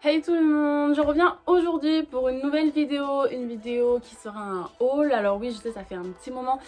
Hey tout le monde, je reviens aujourd'hui pour une nouvelle vidéo, qui sera un haul. Alors oui, je sais, ça fait un petit moment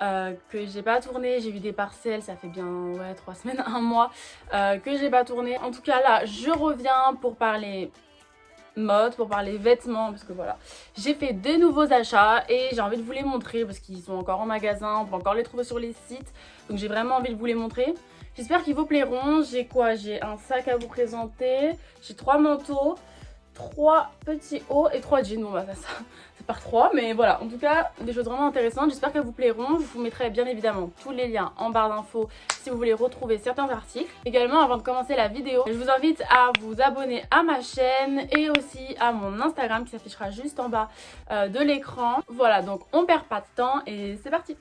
que j'ai pas tourné, j'ai vu des parcelles, ça fait bien 3 semaines, un mois que j'ai pas tourné. En tout cas là, je reviens pour parler mode, pour parler vêtements, parce que voilà, j'ai fait des nouveaux achats et j'ai envie de vous les montrer parce qu'ils sont encore en magasin, on peut encore les trouver sur les sites, donc j'ai vraiment envie de vous les montrer. J'espère qu'ils vous plairont. J'ai quoi? J'ai un sac à vous présenter, j'ai 3 manteaux, 3 petits hauts et 3 jeans. Bon bah ça c'est par 3, mais voilà, en tout cas des choses vraiment intéressantes. J'espère qu'elles vous plairont. Je vous mettrai bien évidemment tous les liens en barre d'infos si vous voulez retrouver certains articles. Également, avant de commencer la vidéo, je vous invite à vous abonner à ma chaîne et aussi à mon Instagram qui s'affichera juste en bas de l'écran. Voilà, donc on perd pas de temps et c'est parti.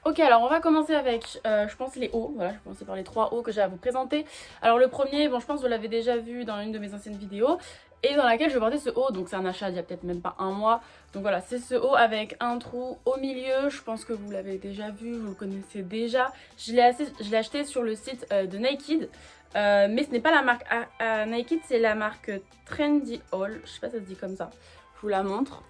Ok, alors on va commencer avec, je pense, les hauts. Voilà, je vais commencer par les 3 hauts que j'ai à vous présenter. Alors le premier, bon, je pense que vous l'avez déjà vu dans une de mes anciennes vidéos et dans laquelle je portais ce haut, donc c'est un achat d'il y a peut-être même pas un mois. Donc voilà, c'est ce haut avec un trou au milieu. Je pense que vous l'avez déjà vu, vous le connaissez déjà. Je l'ai acheté sur le site de Naked, mais ce n'est pas la marque Naked, c'est la marque Trendy Haul. Je sais pas si ça se dit comme ça, je vous la montre.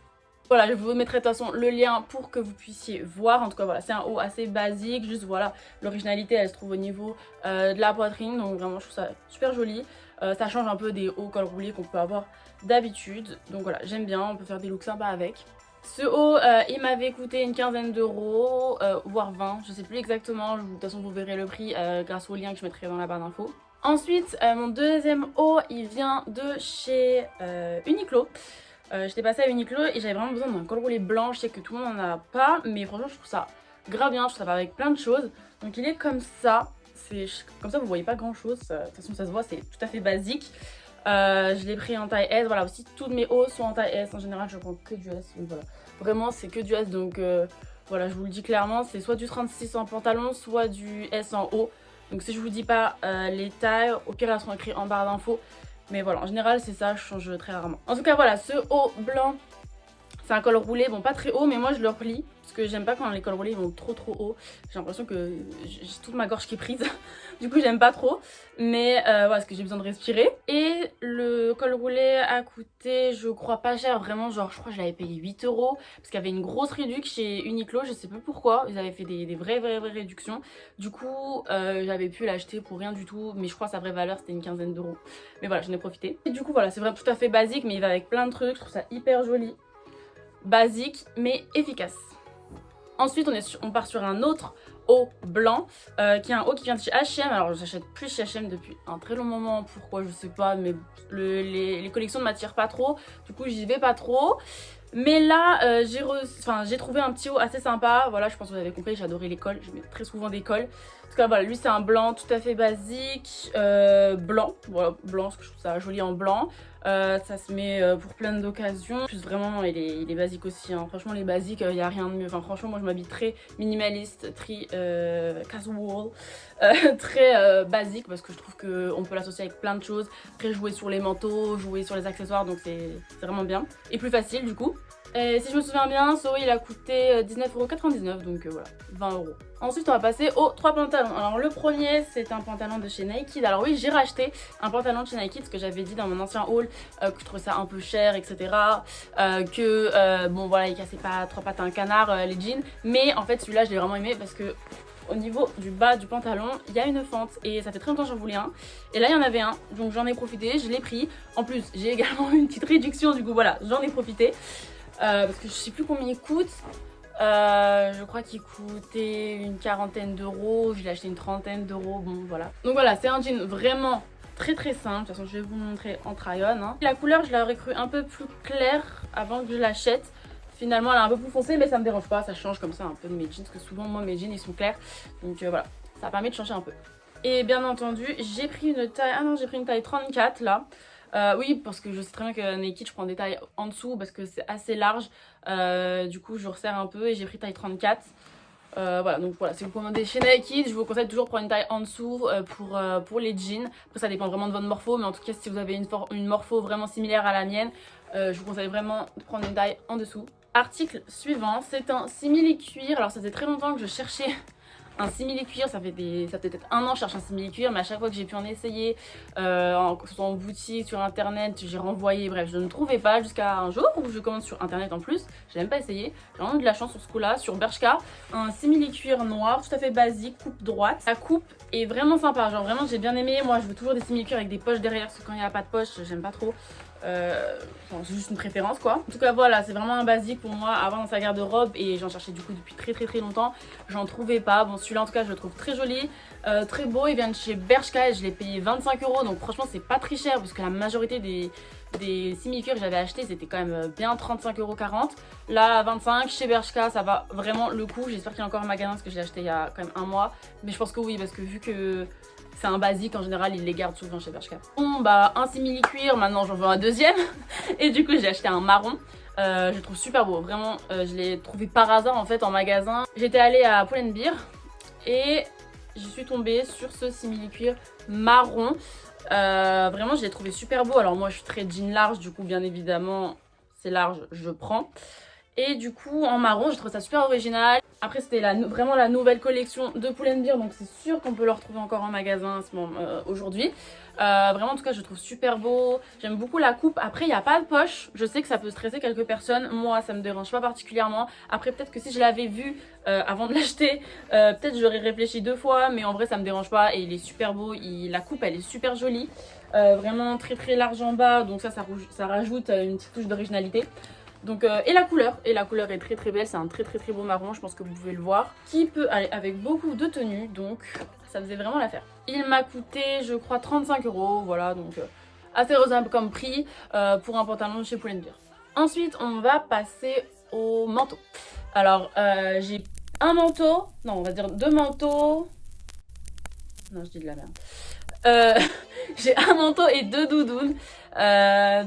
Voilà, je vous mettrai de toute façon le lien pour que vous puissiez voir. En tout cas, voilà, c'est un haut assez basique. Juste, voilà, l'originalité, elle se trouve au niveau de la poitrine. Donc, vraiment, je trouve ça super joli. Ça change un peu des hauts col roulés qu'on peut avoir d'habitude. Donc, voilà, j'aime bien. On peut faire des looks sympas avec. Ce haut, il m'avait coûté une quinzaine d'euros, voire 20. Je sais plus exactement. De toute façon, vous verrez le prix grâce au lien que je mettrai dans la barre d'infos. Ensuite, mon deuxième haut, il vient de chez Uniqlo. J'étais passée à Uniqlo et j'avais vraiment besoin d'un col roulé blanc. Je sais que tout le monde n'en a pas, mais franchement je trouve ça grave bien, je trouve ça va avec plein de choses. Donc il est comme ça, comme ça vous voyez pas grand chose, de toute façon ça se voit, c'est tout à fait basique. Je l'ai pris en taille S, voilà, aussi toutes mes hauts sont en taille S, en général je prends que du S, donc voilà. Vraiment c'est que du S, donc voilà, je vous le dis clairement, c'est soit du 36 en pantalon, soit du S en haut. Donc si je vous dis pas les tailles, au pire elles seront écrites en barre d'infos. Mais voilà, en général, c'est ça, je change très rarement. En tout cas, voilà, ce haut blanc, c'est un col roulé, bon, pas très haut, mais moi je le replie. Parce que j'aime pas quand les cols roulés vont trop haut. J'ai l'impression que j'ai toute ma gorge qui est prise. Du coup, j'aime pas trop. Mais voilà, parce que j'ai besoin de respirer. Et le col roulé a coûté, je crois, pas cher. Vraiment, genre, je crois que je l'avais payé 8 euros. Parce qu'il y avait une grosse réduction chez Uniqlo. Je sais pas pourquoi. Ils avaient fait des vraies réductions. Du coup, j'avais pu l'acheter pour rien du tout. Mais je crois que sa vraie valeur, c'était une quinzaine d'euros. Mais voilà, j'en ai profité. Et du coup, voilà, c'est vraiment tout à fait basique. Mais il va avec plein de trucs. Je trouve ça hyper joli. Basique, mais efficace. Ensuite, on part sur un autre haut blanc, qui est un haut qui vient de chez H&M. Alors, j'achète plus chez H&M depuis un très long moment. Pourquoi, je sais pas, mais les collections ne m'attirent pas trop. Du coup, j'y vais pas trop. Mais là, j'ai trouvé un petit haut assez sympa. Voilà, je pense que vous avez compris, j'adorais les cols. Je mets très souvent des cols. En tout cas, voilà, lui, c'est un blanc tout à fait basique. Blanc, voilà, blanc, parce que je trouve ça joli en blanc. Ça se met pour plein d'occasions. Plus vraiment, il est basique aussi. Hein. Franchement, les basiques, il n'y a rien de mieux. Enfin, franchement, moi, je m'habille très minimaliste, très casual, très basique parce que je trouve qu'on peut l'associer avec plein de choses. Après, jouer sur les manteaux, jouer sur les accessoires, donc c'est vraiment bien. Et plus facile, du coup. Et si je me souviens bien, ce haut il a coûté 19,99€, donc voilà, 20€. Ensuite on va passer aux 3 pantalons. Alors le premier c'est un pantalon de chez Naked. Alors oui, j'ai racheté un pantalon de chez Naked, ce que j'avais dit dans mon ancien haul, que je trouvais ça un peu cher, etc. Bon voilà, il cassait pas 3 pattes à un canard, les jeans. Mais en fait celui-là je l'ai vraiment aimé parce que au niveau du bas du pantalon, il y a une fente et ça fait très longtemps que j'en voulais un. Et là il y en avait un, donc j'en ai profité, je l'ai pris. En plus j'ai également eu une petite réduction, du coup voilà, j'en ai profité. Parce que je sais plus combien il coûte. Je crois qu'il coûtait une quarantaine d'euros. Je l'ai acheté une trentaine d'euros. Bon, voilà. Donc voilà, c'est un jean vraiment très simple. De toute façon, je vais vous montrer en try-on. Hein. La couleur, je l'aurais cru un peu plus claire avant que je l'achète. Finalement, elle est un peu plus foncée, mais ça me dérange pas. Ça change comme ça un peu de mes jeans. Parce que souvent, moi, mes jeans, ils sont clairs. Donc voilà, ça permet de changer un peu. Et bien entendu, j'ai pris une taille... Ah non, j'ai pris une taille 34 là. Oui, parce que je sais très bien que Naked, je prends des tailles en dessous parce que c'est assez large. Du coup, je resserre un peu et j'ai pris taille 34. Voilà, donc voilà, si vous commandez chez Naked, je vous conseille toujours de prendre une taille en dessous pour les jeans. Après, ça dépend vraiment de votre morpho, mais en tout cas, si vous avez une morpho vraiment similaire à la mienne, je vous conseille vraiment de prendre une taille en dessous. Article suivant, c'est un simili cuir. Alors, ça faisait très longtemps que je cherchais un simili cuir, ça fait peut-être un an que je cherche un simili cuir, mais à chaque fois que j'ai pu en essayer, que ce soit en boutique, sur internet, j'ai renvoyé, bref, je ne trouvais pas jusqu'à un jour où je commande sur internet en plus, j'ai même pas essayé, j'ai vraiment eu de la chance sur ce coup-là, sur Bershka, un simili cuir noir, tout à fait basique, coupe droite. La coupe est vraiment sympa, genre vraiment j'ai bien aimé, moi je veux toujours des simili cuir avec des poches derrière, parce que quand il n'y a pas de poche, j'aime pas trop. C'est juste une préférence quoi. En tout cas voilà, c'est vraiment un basique pour moi à avoir dans sa garde-robe et j'en cherchais du coup depuis très longtemps. J'en trouvais pas. Bon celui-là en tout cas je le trouve très joli, très beau. Il vient de chez Bershka et je l'ai payé 25 € donc franchement c'est pas très cher parce que la majorité des simili-cuirs que j'avais acheté c'était quand même bien 35,40 €. Là à 25 chez Bershka ça va vraiment le coup. J'espère qu'il y a encore un magasin parce que je l'ai acheté il y a quand même un mois. Mais je pense que oui parce que vu que c'est un basique, en général, ils les gardent souvent chez Bershka. Bon, bah, un simili cuir, maintenant j'en veux un deuxième. Et du coup, j'ai acheté un marron. Je le trouve super beau, vraiment. Je l'ai trouvé par hasard en fait en magasin. J'étais allée à Pull&Bear et je suis tombée sur ce simili cuir marron. Vraiment, je l'ai trouvé super beau. Alors, moi, je suis très jean large, du coup, bien évidemment, c'est large, je prends. Et du coup en marron je trouve ça super original. Après c'était vraiment la nouvelle collection de Pull&Bear donc c'est sûr qu'on peut le retrouver encore en magasin aujourd'hui. Vraiment en tout cas je le trouve super beau. J'aime beaucoup la coupe. Après il n'y a pas de poche. Je sais que ça peut stresser quelques personnes. Moi ça me dérange pas particulièrement. Après peut-être que si je l'avais vu avant de l'acheter, peut-être j'aurais réfléchi 2 fois. Mais en vrai ça me dérange pas et il est super beau. La coupe elle est super jolie. Vraiment très large en bas. Donc ça rajoute une petite touche d'originalité. Donc, et la couleur est très belle, c'est un très beau marron, je pense que vous pouvez le voir, qui peut aller avec beaucoup de tenues, donc ça faisait vraiment l'affaire. Il m'a coûté je crois 35 €, voilà, donc assez raisonnable comme prix pour un pantalon chez Pull&Bear. Ensuite on va passer au manteau. Alors j'ai un manteau, non on va dire 2 manteaux, non je dis de la merde. J'ai un manteau et 2 doudounes.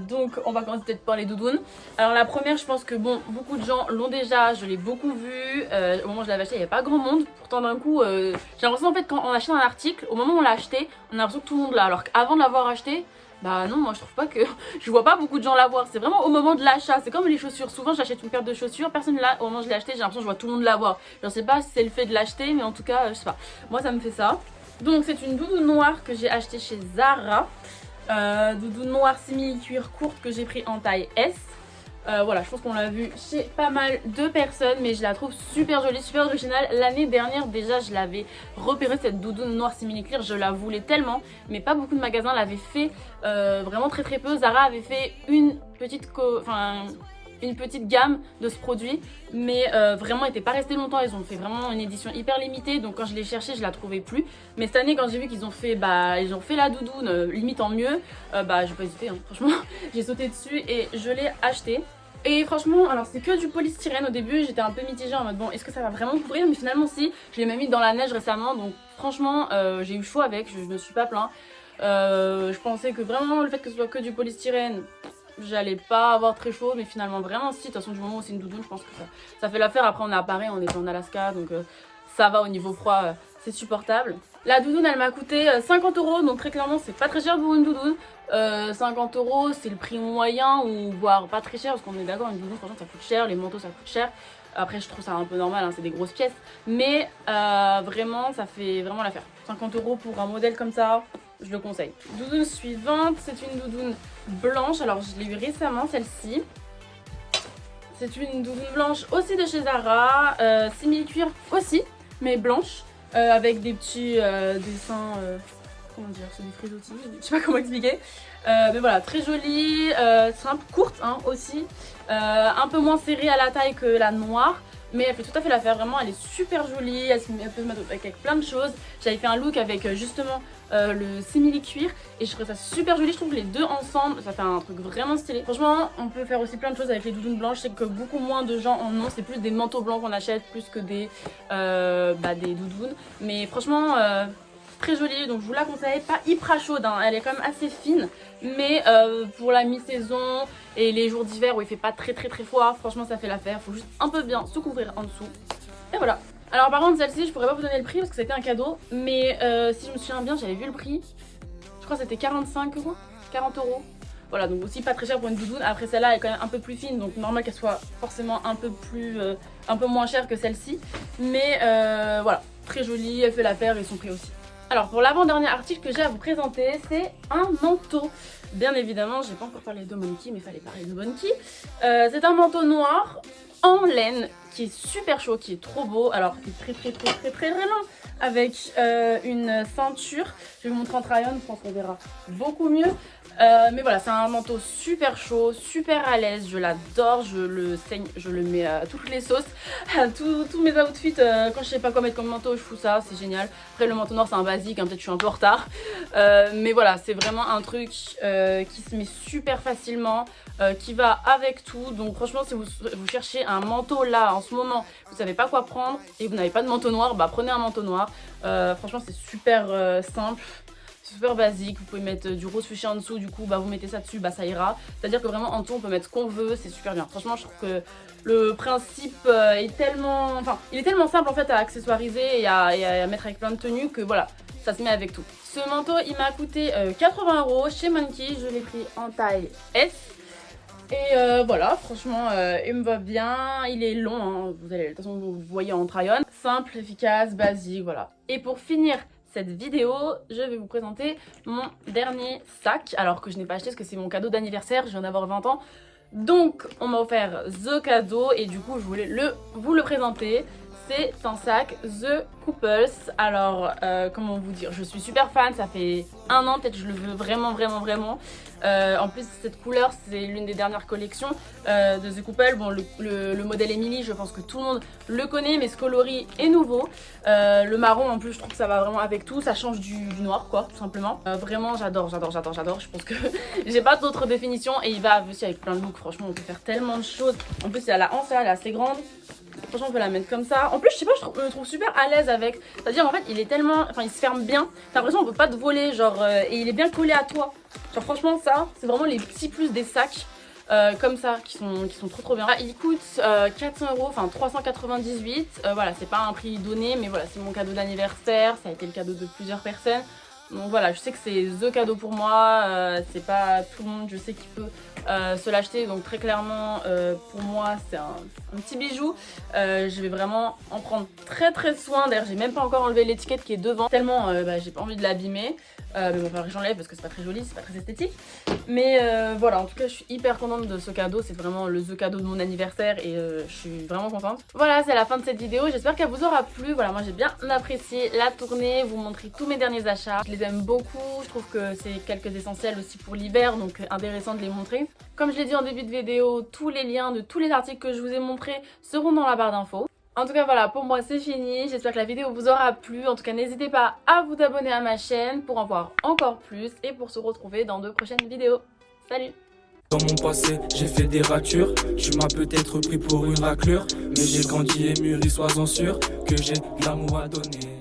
Donc on va commencer peut-être par les doudounes. Alors la première je pense que bon beaucoup de gens l'ont déjà, je l'ai beaucoup vue. Au moment où je l'avais acheté il n'y avait pas grand monde. Pourtant d'un coup j'ai l'impression en fait quand on achète un article, au moment où on l'a acheté, on a l'impression que tout le monde l'a. Alors qu'avant de l'avoir acheté, bah non moi je trouve pas que je vois pas beaucoup de gens l'avoir. C'est vraiment au moment de l'achat, c'est comme les chaussures. Souvent j'achète une paire de chaussures, personne là au moment où je l'ai acheté, j'ai l'impression que je vois tout le monde l'avoir. Je sais pas si c'est le fait de l'acheter mais en tout cas je sais pas. Moi ça me fait ça. Donc c'est une doudoune noire que j'ai achetée chez Zara. Doudoune noire simili cuir courte que j'ai pris en taille S. Voilà, je pense qu'on l'a vu chez pas mal de personnes, mais je la trouve super jolie, super originale. L'année dernière déjà je l'avais repérée cette doudoune noire simili cuir, je la voulais tellement, mais pas beaucoup de magasins l'avaient fait, vraiment très peu. Zara avait fait une petite gamme de ce produit, mais vraiment elle n'était pas restée longtemps. Ils ont fait vraiment une édition hyper limitée, donc quand je l'ai cherchée je la trouvais plus. Mais cette année quand j'ai vu qu'ils ont fait la doudoune limite en mieux, j'ai pas hésité hein. Franchement j'ai sauté dessus et je l'ai acheté. Et franchement, alors c'est que du polystyrène. Au début j'étais un peu mitigée en mode bon est-ce que ça va vraiment couvrir, mais finalement si. Je l'ai même mis dans la neige récemment, donc franchement j'ai eu chaud avec, je me suis pas plaint. Je pensais que vraiment le fait que ce soit que du polystyrène, j'allais pas avoir très chaud, mais finalement vraiment si. De toute façon du moment où c'est une doudoune je pense que ça fait l'affaire. Après on est à Paris, on est en Alaska, donc ça va au niveau froid, c'est supportable. La doudoune elle m'a coûté 50 €, donc très clairement c'est pas très cher pour une doudoune. 50 € c'est le prix moyen ou voire pas très cher, parce qu'on est d'accord une doudoune franchement ça coûte cher, les manteaux ça coûte cher. Après je trouve ça un peu normal, hein, c'est des grosses pièces, mais vraiment ça fait vraiment l'affaire. 50 € pour un modèle comme ça, je le conseille. Doudoune suivante, c'est une doudoune blanche, alors je l'ai eu récemment celle-ci. C'est une doudoune blanche aussi de chez Zara, simili cuir aussi, mais blanche, avec des petits dessins, comment dire, c'est des frisottis, je sais pas comment expliquer. Mais voilà, très jolie, simple, courte hein, aussi, un peu moins serrée à la taille que la noire. Mais elle fait tout à fait l'affaire, vraiment elle est super jolie, elle peut se mettre avec plein de choses. J'avais fait un look avec justement le simili cuir et je trouve ça super joli. Je trouve que les deux ensemble ça fait un truc vraiment stylé. Franchement on peut faire aussi plein de choses avec les doudounes blanches. Je sais que beaucoup moins de gens en ont, c'est plus des manteaux blancs qu'on achète plus que des doudounes. Mais franchement très jolie, donc je vous la conseille, pas hyper chaude hein. Elle est quand même assez fine, mais pour la mi-saison et les jours d'hiver où il fait pas très froid, franchement ça fait l'affaire. Faut juste un peu bien se couvrir en dessous et voilà. Alors par contre celle-ci je pourrais pas vous donner le prix parce que c'était un cadeau, mais si je me souviens bien j'avais vu le prix, je crois que c'était 45 €, 40 €. Voilà, donc aussi pas très cher pour une doudoune. Après celle-là elle est quand même un peu plus fine, donc normal qu'elle soit forcément un peu moins chère que celle-ci. Mais voilà, très jolie, elle fait l'affaire et son prix aussi. Alors pour l'avant-dernier article que j'ai à vous présenter, c'est un manteau. Bien évidemment, j'ai pas encore parlé de Monkey, mais il fallait parler de Monkey. C'est un manteau noir en laine qui est super chaud, qui est trop beau. Alors il est très long, avec une ceinture. Je vais vous montrer en try-on, je pense qu'on verra beaucoup mieux. Mais voilà, c'est un manteau super chaud, super à l'aise, je l'adore, je le saigne, je le mets à toutes les sauces, tous mes outfits, quand je sais pas quoi mettre comme manteau, je fous ça, c'est génial. Après le manteau noir c'est un basique, hein, peut-être je suis un peu en retard, mais voilà, c'est vraiment un truc qui se met super facilement, qui va avec tout. Donc franchement, si vous cherchez un manteau là en ce moment, vous savez pas quoi prendre et vous n'avez pas de manteau noir, bah prenez un manteau noir. Franchement c'est super simple, super basique. Vous pouvez mettre du rose fuchsia en dessous, du coup bah vous mettez ça dessus, bah ça ira. C'est à dire que vraiment en dessous on peut mettre ce qu'on veut, c'est super bien. Franchement je trouve que le principe est tellement, il est tellement simple en fait à accessoiriser et à mettre avec plein de tenues que voilà, ça se met avec tout. Ce manteau il m'a coûté 80 € chez Monkey, je l'ai pris en taille S. Et voilà, franchement, il me va bien, il est long, hein, vous allez, de toute façon vous le voyez en try-on. Simple, efficace, basique, voilà. Et pour finir cette vidéo, je vais vous présenter mon dernier sac, alors que je n'ai pas acheté parce que c'est mon cadeau d'anniversaire, je viens d'avoir 20 ans. Donc on m'a offert The cadeau et du coup je voulais vous le présenter. C'est un sac The Couples. Alors comment vous dire, je suis super fan, ça fait un an peut-être, je le veux vraiment. En plus cette couleur c'est l'une des dernières collections de The Couple. Bon le modèle Emily je pense que tout le monde le connaît, mais ce coloris est nouveau. Le marron en plus je trouve que ça va vraiment avec tout, ça change du noir quoi tout simplement. Vraiment j'adore, je pense que j'ai pas d'autre définition et il va aussi avec plein de looks. Franchement on peut faire tellement de choses. En plus il y a la hanche, elle est assez grande. Franchement on peut la mettre comme ça. En plus je sais pas, je me trouve super à l'aise avec. C'est à dire en fait il est tellement, il se ferme bien. T'as l'impression on peut pas te voler genre et il est bien collé à toi. Genre franchement ça c'est vraiment les petits plus des sacs comme ça qui sont trop bien. Il coûte 400 €, enfin 398. Voilà, c'est pas un prix donné mais voilà, c'est mon cadeau d'anniversaire, ça a été le cadeau de plusieurs personnes. Donc voilà, je sais que c'est the cadeau pour moi, c'est pas tout le monde je sais qui peut se l'acheter, donc très clairement pour moi c'est un petit bijou. Je vais vraiment en prendre très soin. D'ailleurs j'ai même pas encore enlevé l'étiquette qui est devant tellement j'ai pas envie de l'abîmer. Mais bon, il va falloir que j'enlève parce que c'est pas très joli, c'est pas très esthétique. Mais voilà, en tout cas je suis hyper contente de ce cadeau, c'est vraiment le the cadeau de mon anniversaire et je suis vraiment contente. Voilà, c'est la fin de cette vidéo, j'espère qu'elle vous aura plu. Voilà, moi j'ai bien apprécié la tournée, vous montrer tous mes derniers achats. Je les aime beaucoup, je trouve que c'est quelques essentiels aussi pour l'hiver, donc intéressant de les montrer. Comme je l'ai dit en début de vidéo, tous les liens de tous les articles que je vous ai montrés seront dans la barre d'infos. En tout cas voilà, pour moi c'est fini, j'espère que la vidéo vous aura plu. En tout cas n'hésitez pas à vous abonner à ma chaîne pour en voir encore plus et pour se retrouver dans de prochaines vidéos. Salut! Dans mon passé, j'ai fait des ratures. Tu m'as peut-être pris pour une raclure, mais j'ai grandi et mûri, sois-en sûr que j'ai de l'amour à donner.